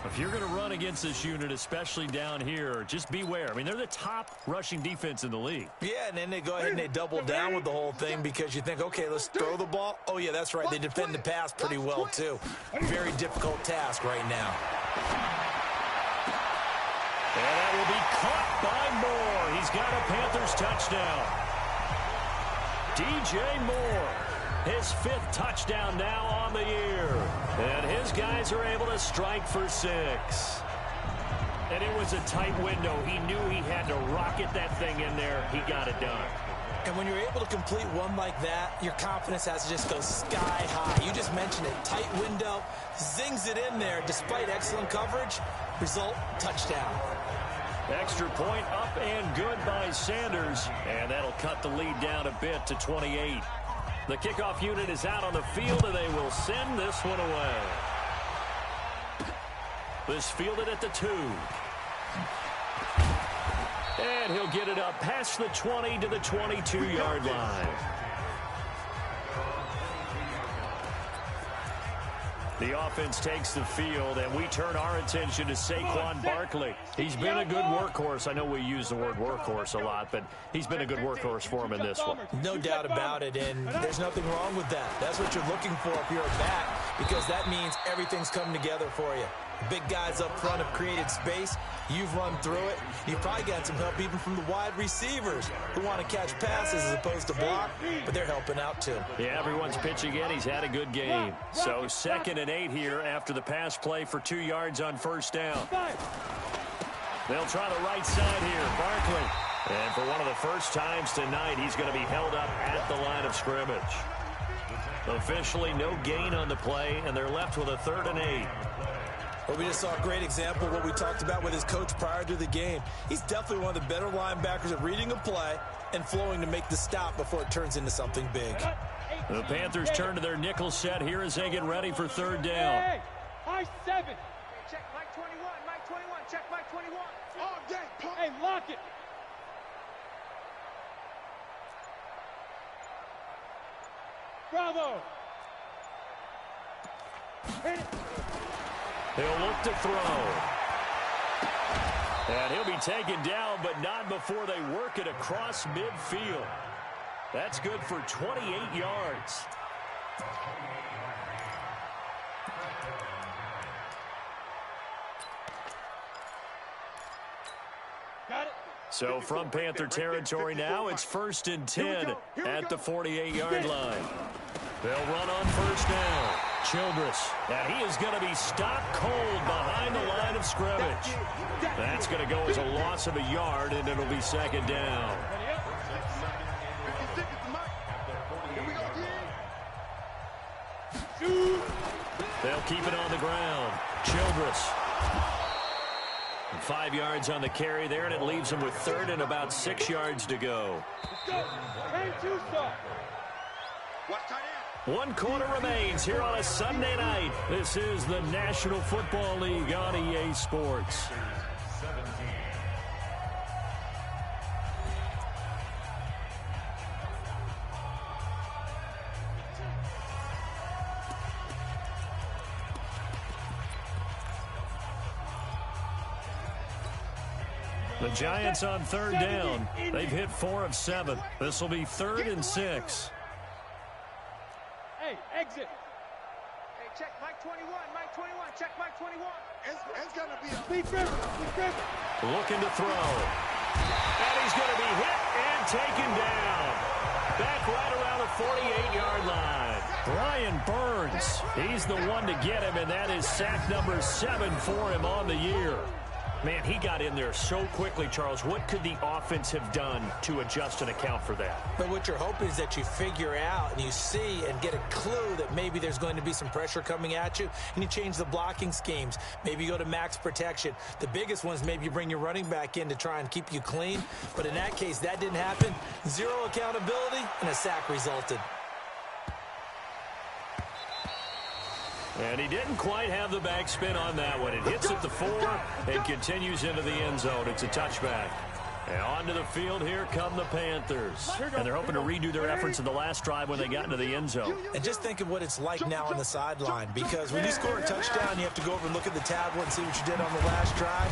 If you're going to run against this unit, especially down here, just beware. I mean, they're the top rushing defense in the league. Yeah, and then they go ahead and they double down with the whole thing because you think, okay, let's throw the ball. Oh, yeah, that's right. They defend the pass pretty well, too. Very difficult task right now. And that will be caught by Moore. He's got a Panthers touchdown. DJ Moore. His 5th touchdown now on the year. And his guys are able to strike for 6. And it was a tight window. He knew he had to rocket that thing in there. He got it done. And when you're able to complete one like that, your confidence has to just go sky high. You just mentioned it. Tight window, zings it in there despite excellent coverage. Result, touchdown. Extra point up and good by Sanders. And that'll cut the lead down a bit to 28. The kickoff unit is out on the field, and they will send this one away. This fielded at the 2. And he'll get it up past the 20 to the 22-yard line. The offense takes the field, and we turn our attention to Saquon Barkley. He's been a good workhorse. I know we use the word workhorse a lot, but he's been a good workhorse for him in this one. No doubt about it, and there's nothing wrong with that. That's what you're looking for if you're a back, because that means everything's coming together for you. Big guys up front have created space. You've run through it. You've probably got some help even from the wide receivers who want to catch passes as opposed to block, but they're helping out too. Yeah, everyone's pitching in. He's had a good game. So 2nd and 8 here after the pass play for 2 yards on first down. They'll try the right side here. Barkley. And for one of the first times tonight, he's going to be held up at the line of scrimmage. Officially no gain on the play, and they're left with a 3rd and 8. Well, we just saw a great example of what we talked about with his coach prior to the game. He's definitely one of the better linebackers at reading a play and flowing to make the stop before it turns into something big. The Panthers turn to their nickel set here as they get ready for 3rd down. Hey, high 7. Check Mike 21, Mike 21, check Mike 21. All day, pump. Hey, lock it. Bravo. Hit it. He'll look to throw. And he'll be taken down, but not before they work it across midfield. That's good for 28 yards. Got it. So from Panther territory now, it's 1st and 10 at the 48-yard line. They'll run on first down. Childress, and he is going to be stopped cold behind the line of scrimmage. That's going to go as a loss of a yard, and it'll be 2nd down. They'll keep it on the ground. Childress. 5 yards on the carry there, and it leaves them with 3rd and about 6 yards to go. One quarter remains here on a Sunday night. This is the National Football League on EA Sports. The Giants on 3rd down. They've hit 4 of 7. This will be 3rd and 6. Hey, exit. Hey, check Mike 21, Mike 21, check Mike 21. It's going to be a Lee Griffin. Looking to throw. And he's going to be hit and taken down. Back right around the 48-yard line. Brian Burns, he's the one to get him, and that is sack number 7 for him on the year. Man, he got in there so quickly, Charles. What could the offense have done to adjust and account for that? But what you're hoping is that you figure out and you see and get a clue that maybe there's going to be some pressure coming at you, and you change the blocking schemes. Maybe you go to max protection. The biggest ones, maybe you bring your running back in to try and keep you clean. But in that case, that didn't happen. Zero accountability, and a sack resulted. And he didn't quite have the backspin on that one. It hits at the 4 and continues into the end zone. It's a touchback. And onto the field, here come the Panthers. And they're hoping to redo their efforts in the last drive when they got into the end zone. And just think of what it's like now on the sideline, because when you score a touchdown, you have to go over and look at the tablet and see what you did on the last drive.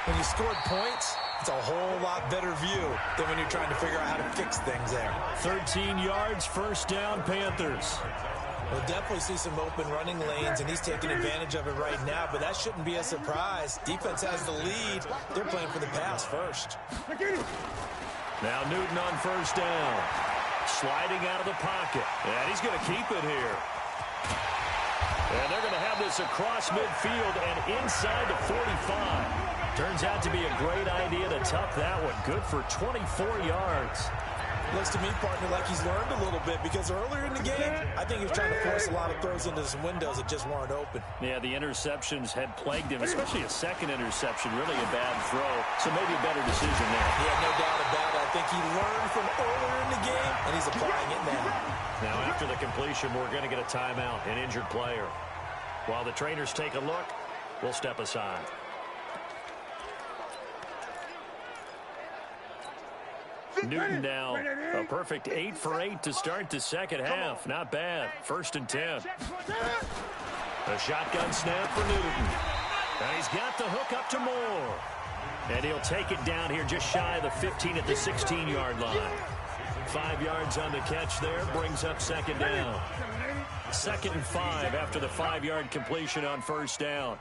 When you scored points, it's a whole lot better view than when you're trying to figure out how to fix things there. 13 yards, first down, Panthers. We'll definitely see some open running lanes, and he's taking advantage of it right now, but that shouldn't be a surprise. Defense has the lead. They're playing for the pass first. Now Newton on first down. Sliding out of the pocket. And he's going to keep it here. And they're going to have this across midfield and inside the 45. Turns out to be a great idea to tuck that one. Good for 24 yards. Looks to me, partner, like he's learned a little bit, because earlier in the game, I think he was trying to force a lot of throws into some windows that just weren't open. Yeah, the interceptions had plagued him, especially a second interception, really a bad throw. So maybe a better decision there. Yeah, no doubt about it. I think he learned from earlier in the game, and he's applying it now. Now, after the completion, we're going to get a timeout, an injured player. While the trainers take a look, we'll step aside. Newton now a perfect 8 for 8 to start the second half. Not bad. 1st and 10. A shotgun snap for Newton. And he's got the hook up to Moore. And he'll take it down here just shy of the 15 at the 16-yard line. 5 yards on the catch there. Brings up second down. 2nd and 5 after the 5-yard completion on first down.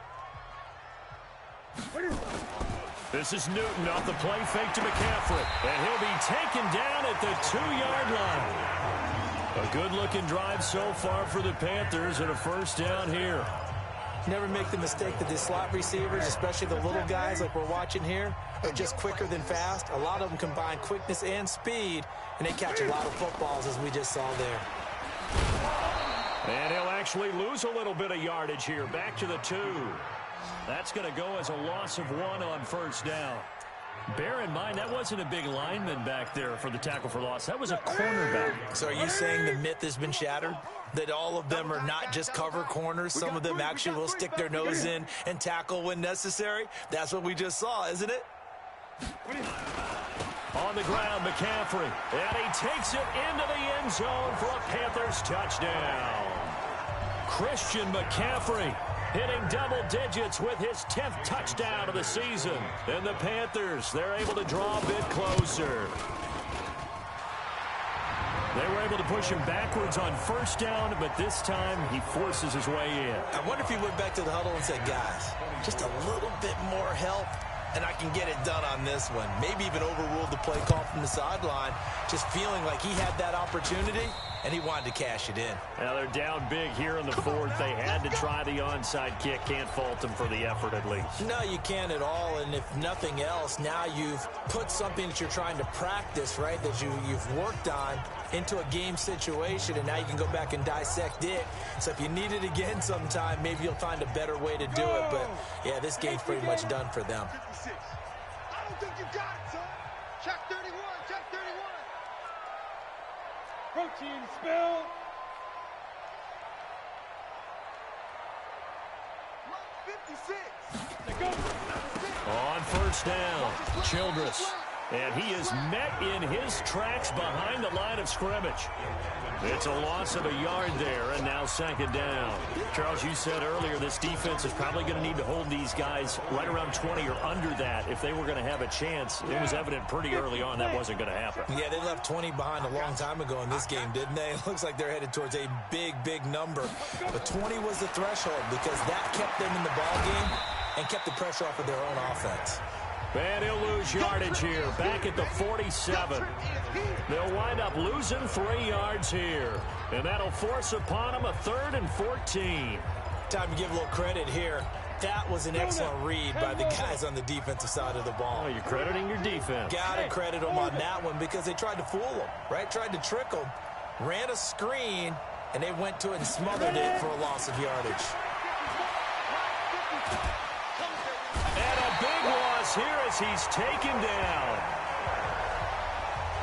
This is Newton off the play fake to McCaffrey. And he'll be taken down at the 2-yard line. A good-looking drive so far for the Panthers and a first down here. Never make the mistake that the slot receivers, especially the little guys like we're watching here, are just quicker than fast. A lot of them combine quickness and speed, and they catch a lot of footballs, as we just saw there. And he'll actually lose a little bit of yardage here. Back to the 2. That's going to go as a loss of 1 on first down. Bear in mind, that wasn't a big lineman back there for the tackle for loss. That was a cornerback. So are you saying the myth has been shattered? That all of them are not just cover corners? Some of them actually will stick their nose in and tackle when necessary? That's what we just saw, isn't it? On the ground, McCaffrey. And he takes it into the end zone for a Panthers touchdown. Christian McCaffrey hitting double digits with his 10th touchdown of the season. And the Panthers, they're able to draw a bit closer. They were able to push him backwards on first down, but this time he forces his way in. I wonder if he went back to the huddle and said, guys, just a little bit more help, and I can get it done on this one. Maybe even overruled the play call from the sideline, just feeling like he had that opportunity, and he wanted to cash it in. Now they're down big here in the 4th. They had to try the onside kick. Can't fault them for the effort at least. No, you can't at all, and if nothing else, now you've put something that you're trying to practice, right, that you've worked on into a game situation, and now you can go back and dissect it. So if you need it again sometime, maybe you'll find a better way to do it. But, yeah, this game's pretty much done for them. I don't think you got it, son. Check 31, check 31. Protein spill. Mark 56. On first down, Childress. And he is met in his tracks behind the line of scrimmage. It's a loss of a yard there, and now second down. Charles, you said earlier this defense is probably going to need to hold these guys right around 20 or under that if they were going to have a chance. It was evident pretty early on that wasn't going to happen. Yeah, they left 20 behind a long time ago in this game, didn't they? It looks like they're headed towards a big, big number. But 20 was the threshold because that kept them in the ball game and kept the pressure off of their own offense. And he'll lose yardage here, back at the 47. They'll wind up losing 3 yards here. And that'll force upon them a 3rd and 14. Time to give a little credit here. That was an excellent read by the guys on the defensive side of the ball. Oh, you're crediting your defense. Gotta credit them on that one because they tried to fool them, right? Tried to trick them, ran a screen, and they went to it and smothered it for a loss of yardage. And a big loss here as he's taken down.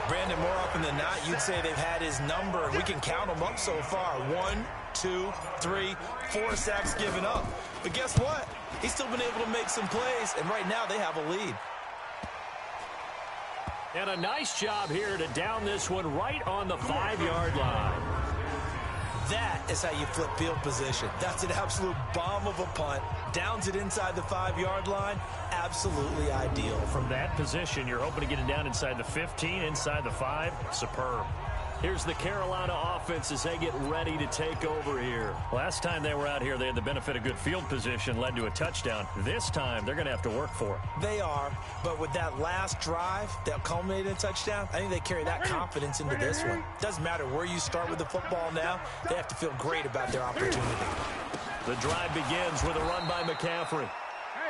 Brandon, more often than not, you'd say they've had his number, and we can count them up so far. 1, 2, 3, 4 sacks given up. But guess what? He's still been able to make some plays, and right now they have a lead. And a nice job here to down this one right on the 5-yard line. That is how you flip field position. That's an absolute bomb of a punt. Downs it inside the 5-yard line. Absolutely ideal. From that position, you're hoping to get it down inside the 15, inside the 5. Superb. Here's the Carolina offense as they get ready to take over here. Last time they were out here, they had the benefit of good field position, led to a touchdown. This time, they're going to have to work for it. They are, but with that last drive that culminated in a touchdown, I think they carry that confidence into this one. Doesn't matter where you start with the football now, they have to feel great about their opportunity. The drive begins with a run by McCaffrey.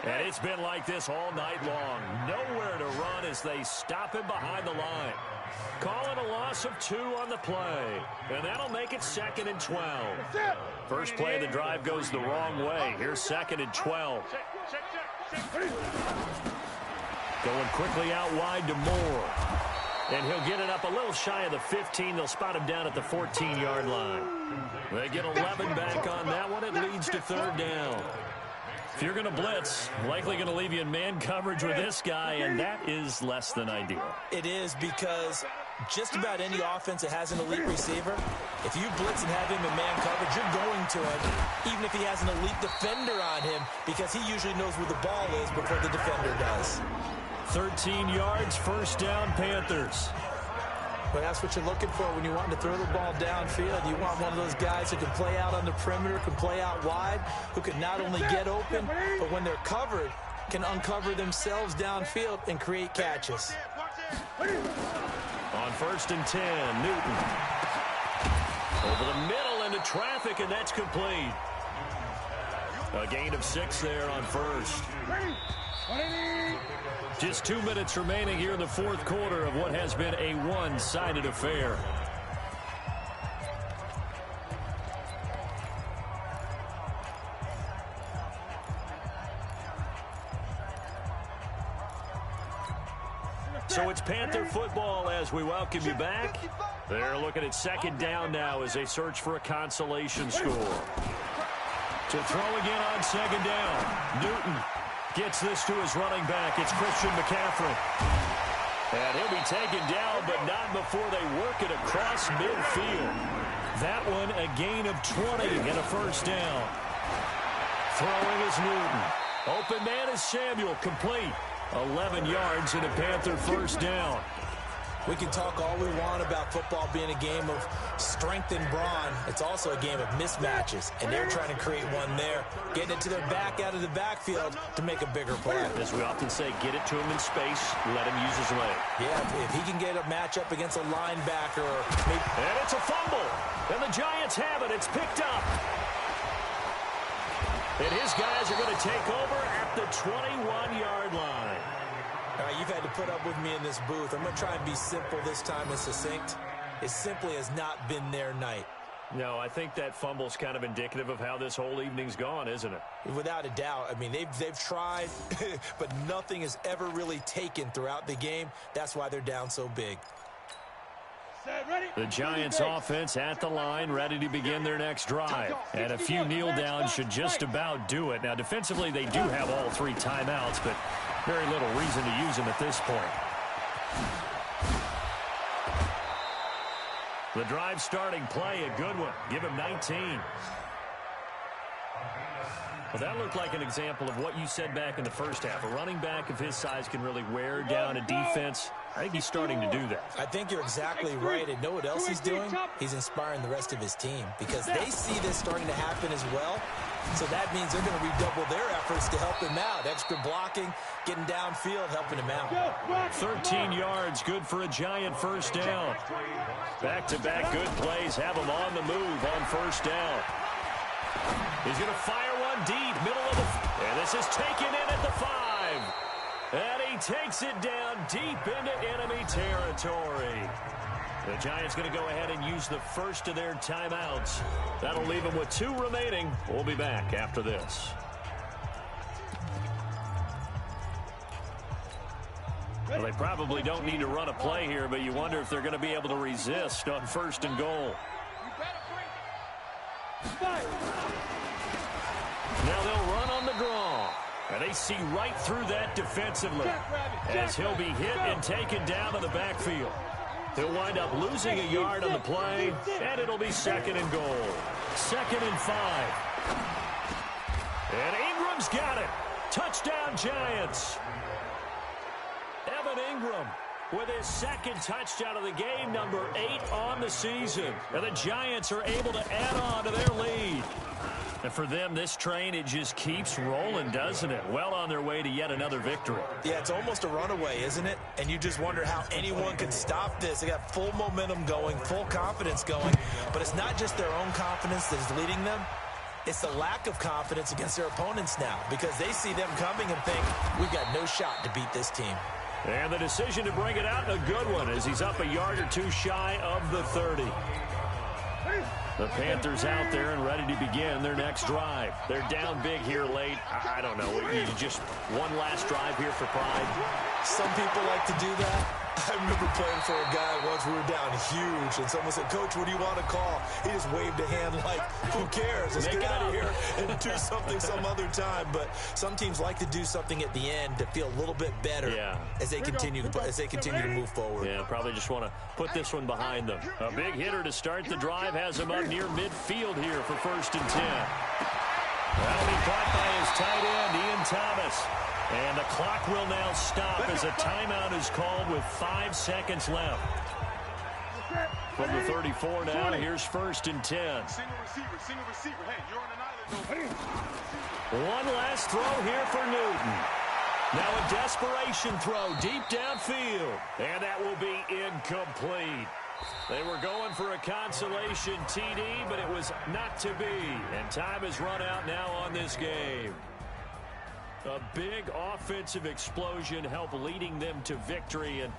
And it's been like this all night long. Nowhere to run as they stop him behind the line. Calling a loss of 2 on the play. And that'll make it 2nd and 12. First play of the drive goes the wrong way. Here's 2nd and 12. Going quickly out wide to Moore. And he'll get it up a little shy of the 15. They'll spot him down at the 14-yard line. They get 11 back on that one. It leads to 3rd down. If you're going to blitz, likely going to leave you in man coverage with this guy, and that is less than ideal. It is because just about any offense that has an elite receiver, if you blitz and have him in man coverage, you're going to him, even if he has an elite defender on him, because he usually knows where the ball is before the defender does. 13 yards, 1st down, Panthers. But that's what you're looking for when you want to throw the ball downfield. You want one of those guys who can play out on the perimeter, can play out wide, who can not only get open, but when they're covered, can uncover themselves downfield and create catches. On 1st and 10, Newton. Over the middle into traffic, and that's complete. A gain of 6 there on 1st. Just 2 minutes remaining here in the 4th quarter of what has been a one-sided affair. So it's Panther football as we welcome you back. They're looking at 2nd down now as they search for a consolation score. To throw again on 2nd down, Newton gets this to his running back. It's Christian McCaffrey. And he'll be taken down, but not before they work it across midfield. That one a gain of 20 and a 1st down. Throwing is Newton. Open man is Samuel, complete. 11 yards and a Panther 1st down. We can talk all we want about football being a game of strength and brawn. It's also a game of mismatches, and they're trying to create one there, getting it to their back out of the backfield to make a bigger play. As we often say, get it to him in space, let him use his leg. Yeah, if he can get a matchup against a linebacker. Or maybe... And it's a fumble, and the Giants have it. It's picked up. And his guys are going to take over at the 21-yard line. All right, you've had to put up with me in this booth. I'm going to try and be simple this time and succinct. It simply has not been their night. No, I think that fumble's kind of indicative of how this whole evening's gone, isn't it? Without a doubt. I mean, they've tried, but nothing has ever really taken throughout the game. That's why they're down so big. The Giants offense at the line, ready to begin their next drive. And a few kneel downs should just about do it. Now, defensively, they do have all 3 timeouts, but very little reason to use them at this point. The drive starting play, a good one. Give him 19. Well, that looked like an example of what you said back in the first half. A running back of his size can really wear down a defense. I think he's starting to do that. I think you're exactly right. And know what else he's doing? He's inspiring the rest of his team because they see this starting to happen as well. So that means they're going to redouble their efforts to help him out. Extra blocking, getting downfield, helping him out. 13 yards, good for a Giant 1st down. Back-to-back good plays have him on the move on 1st down. He's going to fire one deep, middle of the... And this This is taken in at the 5. And he takes it down deep into enemy territory. The Giants going to go ahead and use the first of their timeouts. That'll leave them with 2 remaining. We'll be back after this. Well, they probably don't need to run a play here, but you wonder if they're going to be able to resist on 1st and goal. Now they'll run on the draw. And they see right through that defensively as he'll be hit and taken down in the backfield. He'll wind up losing a yard on the play, and it'll be 2nd and goal. 2nd and 5. And Ingram's got it. Touchdown, Giants. Evan Ingram with his 2nd touchdown of the game, number 8 on the season. And the Giants are able to add on to their lead. And for them, this train, it just keeps rolling, doesn't it? Well on their way to yet another victory. Yeah, it's almost a runaway, isn't it? And you just wonder how anyone can stop this. They got full momentum going, full confidence going. But it's not just their own confidence that is leading them. It's the lack of confidence against their opponents now because they see them coming and think, we've got no shot to beat this team. And the decision to bring it out, a good one, as he's up a yard or 2 shy of the 30. The Panthers out there and ready to begin their next drive. They're down big here late. I don't know. You just one last drive here for pride. Some people like to do that. I remember playing for a guy once. We were down huge, and someone said, Coach, what do you want to call? He just waved a hand like, who cares? Let's get out of here and do something some other time. But some teams like to do something at the end to feel a little bit better as they continue to move forward. Yeah, probably just want to put this one behind them. A big hitter to start the drive has him up near midfield here for 1st and 10. That'll be caught by his tight end, Ian Thomas. And the clock will now stop as a timeout is called with 5 seconds left. From the 34 now, here's 1st and 10. Single receiver. Hey, you're on an island. One last throw here for Newton. Now a desperation throw deep downfield. And that will be incomplete. They were going for a consolation TD, but it was not to be. And time has run out now on this game. A big offensive explosion helped leading them to victory. And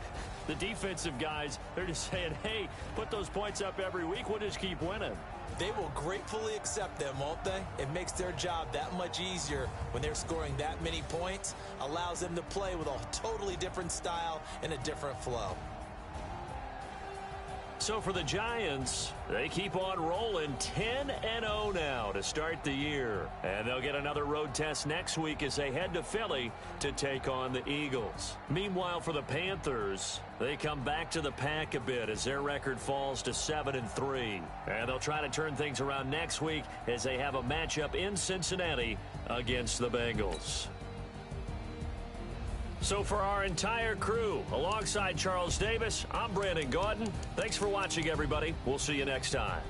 the defensive guys, they're just saying, hey, put those points up every week. We'll just keep winning. They will gratefully accept them, won't they? It makes their job that much easier when they're scoring that many points. Allows them to play with a totally different style and a different flow. So for the Giants, they keep on rolling 10-0 now to start the year. And they'll get another road test next week as they head to Philly to take on the Eagles. Meanwhile, for the Panthers, they come back to the pack a bit as their record falls to 7-3. And they'll try to turn things around next week as they have a matchup in Cincinnati against the Bengals. So for our entire crew, alongside Charles Davis, I'm Brandon Gaudin. Thanks for watching, everybody. We'll see you next time.